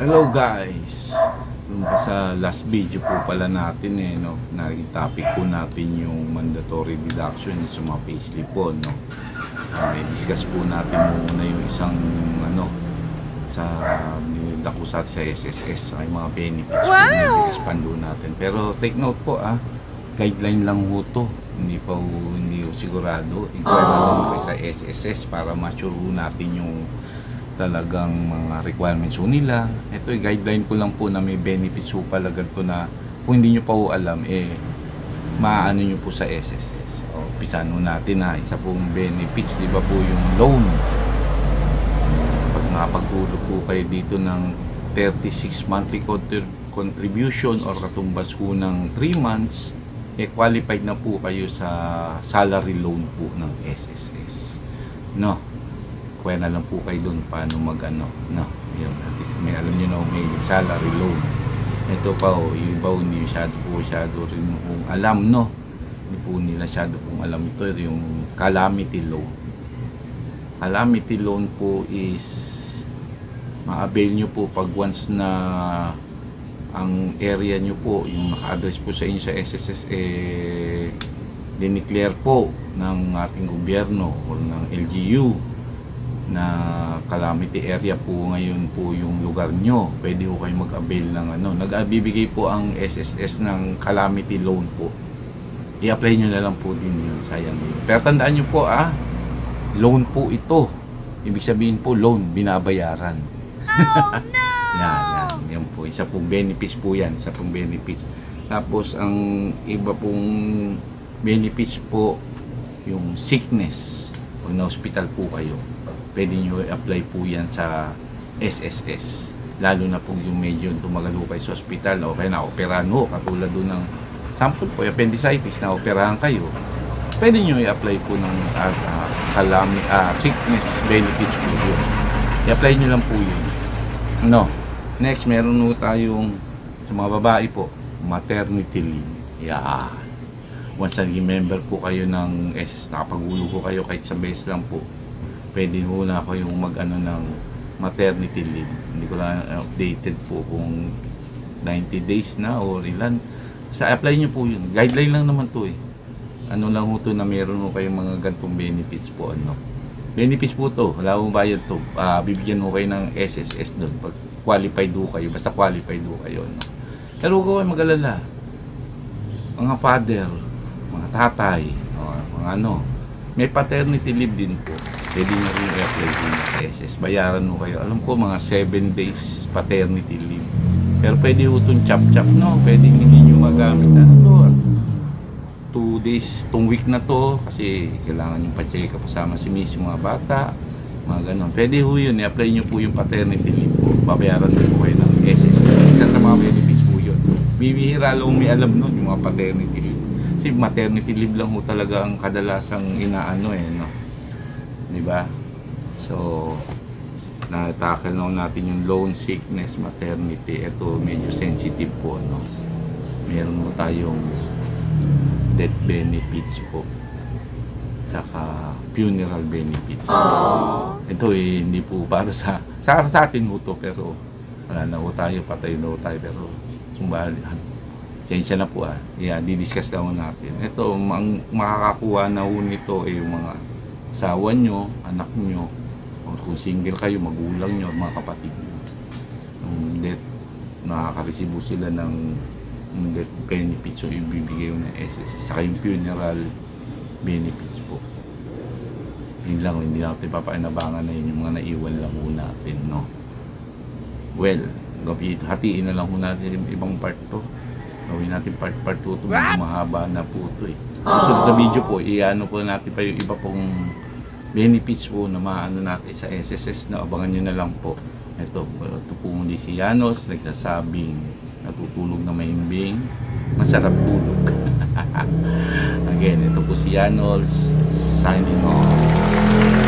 Hello guys! Nung sa last video po pala natin no, topic po natin yung mandatory deduction sa mga payslip po, no. Discuss po natin muna yung isang sa nililak po sa SSS ay mga benefits. Wow! Expand po natin. Pero take note po guideline lang po to. Hindi po sigurado. Inquire lang po sa SSS para ma-sure natin yung talagang mga requirements po nila. Ito guideline ko lang po na may benefits po pala ganito na kung hindi nyo pa po alam maano nyo po sa SSS. Pisan natin isa pong benefits, di ba po yung loan. Pag nakapagtulog po kayo dito ng 36 monthly contribution or katumbas po ng 3 months, qualified na po kayo sa salary loan po ng SSS. No? Kaya na lang po kayo doon paano no, yun, may alam nyo na may salary loan. Ito pa yung iba hindi masyado rin kung alam, no, hindi po nila masyado kung alam ito yung calamity loan. Calamity loan po is ma-avail nyo po pag once na ang area nyo po yung naka-address po sa inyo sa SSS dineclare po ng ating gobyerno o ng LGU na calamity area po ngayon po yung lugar nyo, pwede po kayo mag-avail ng nag-bibigay po ang SSS ng calamity loan po. I-apply nyo na lang po din yun, sayang yun. Pero tandaan nyo po loan po ito, ibig sabihin po loan, binabayaran. Oh no! yan po, isa pong benefits po yan, isa pong benefits. Tapos ang iba pong benefits po yung sickness, pag na-hospital po kayo, pwede nyo i-apply po yan sa SSS. Lalo na po yung medyo tumagal kayo sa hospital o kaya na-operahan ho, katulad doon ng sample po, appendicitis, na-operahan kayo, pwede nyo i-apply po ng sickness benefits po yun. I-apply nyo lang po yun. No. Next, meron po tayong sa mga babae po, maternity leave. Yan. Once naging member po kayo ng SSS, nakapag-ulo po kayo kahit sa base lang po, pwede mo na kayong ng maternity leave. Hindi ko lang updated po kung 90 days na o ilan. Sa apply nyo po yun. Guideline lang naman to Ano lang po to na meron mo kayong mga gantong benefits po. Benefits po to. Wala mong bayad to. Bibigyan mo kayo ng SSS doon. Pag qualified do kayo. Basta qualified do kayo. Pero huwag kayo mag-alala. Mga father, mga tatay, mga may paternity leave din po. Pwede nyo rin i-apply din sa SS. Bayaran mo kayo. Alam ko mga 7 days paternity leave. Pero pwede po itong chop-chop, no? Pwede hindi nyo magamit 2 days, itong week na to kasi kailangan yung pa-check up kasama si miss, yung mga bata, mga ganon. Pwede po yun, i-apply nyo po yung paternity leave po. Babayaran din po kayo ng SS. Isa sa mga benefits po yun. Bibihira lang may alam nun, yung mga paternity leave. Kasi maternity leave lang po talaga ang kadalasang inaano no? Diba? So, na-tackle natin yung loan, sickness, maternity. Ito medyo sensitive po, no? Meron mo tayong death benefits po. Saka funeral benefits. Ito hindi po para sa atin mo to, pero wala na po tayo, patay na po tayo, pero sumbali. Sensya na po di-discuss lang natin. Ito, makakakuha na po nito yung mga asawa nyo, anak nyo, o kung single kayo, magulang nyo, mga kapatid nyo. Yung death, nakaka-resibo sila ng death benefits o ibibigay yung SSS. Saka yung funeral benefits po. Yun lang, hindi natin papainabangan na yun, yung mga naiwan lang po natin, no? Well, hatiin na lang po natin yung ibang part to. Gawin natin part 2 ito, mahaba na po ito Susunod na video po, i-ano po natin pa yung iba pong benefits po na maano natin sa SSS na abangan nyo na lang po. Ito po muli si Janos, nagsasabing natutulog na mahimbing, masarap tulog. Again, ito po si Janos, signing off.